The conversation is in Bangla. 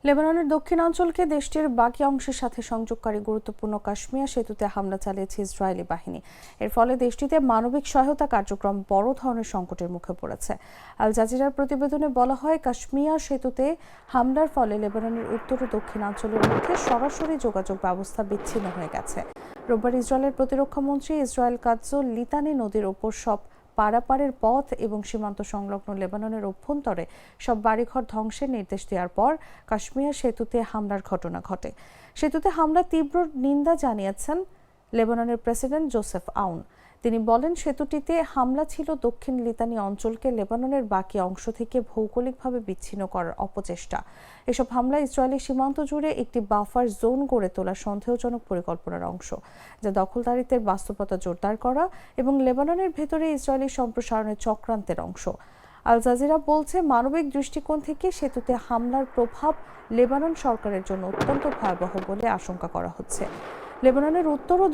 লেবাননের দক্ষিণাঞ্চলকে দেশটির বাকি অংশের সাথে সংযোগকারী গুরুত্বপূর্ণ কাশ্মীর সেতুতে হামলা চালিয়েছে ইসরায়েলি বাহিনী। এর ফলে দেশটিতে মানবিক সহায়তা কার্যক্রম বড় ধরনের সংকটের মুখে পড়েছে। আল জাজিরার প্রতিবেদনে বলা হয়, কাশ্মীর সেতুতে হামলার ফলে লেবাননের উত্তর ও দক্ষিণাঞ্চলের মধ্যে সরাসরি যোগাযোগ ব্যবস্থা বিচ্ছিন্ন হয়ে গেছে। রোববার ইসরায়েলের প্রতিরক্ষা মন্ত্রী ইসরায়েল কাৎজ লিতানি নদীর ওপর সব পারাপারের পথ এবং সীমান্ত সংলগ্ন লেবাননের অভ্যন্তরে সব বাড়িঘর ধ্বংসের নির্দেশ দেওয়ার পর কাশ্মীর সেতুতে হামলার ঘটনা ঘটে। সেতুতে হামলার তীব্র নিন্দা জানিয়েছেন লেবাননের প্রেসিডেন্ট জোসেফ আউন। তিনি বলেন, সেতুটিতে হামলা ছিল দক্ষিণ লিতানি অঞ্চলকে লেবাননের বাকি অংশ থেকে ভৌগোলিকভাবে বিচ্ছিন্ন করার অপচেষ্টা। এসব হামলা ইসরায়েলি সীমান্ত জুড়ে একটি বাফার জোন গড়ে তোলা সন্দেহজনক পরিকল্পনার অংশ, যা দখলদারিত্বের বাস্তবতা জোরদার করা এবং লেবাননের ভেতরে ইসরায়েলি সম্প্রসারণের চক্রান্তের অংশ। আল জাজিরা বলছে, মানবিক দৃষ্টিকোণ থেকে সেতুতে হামলার প্রভাব লেবানন সরকারের জন্য অত্যন্ত ভয়াবহ বলে আশঙ্কা করা হচ্ছে। লেবাননের উত্তর ও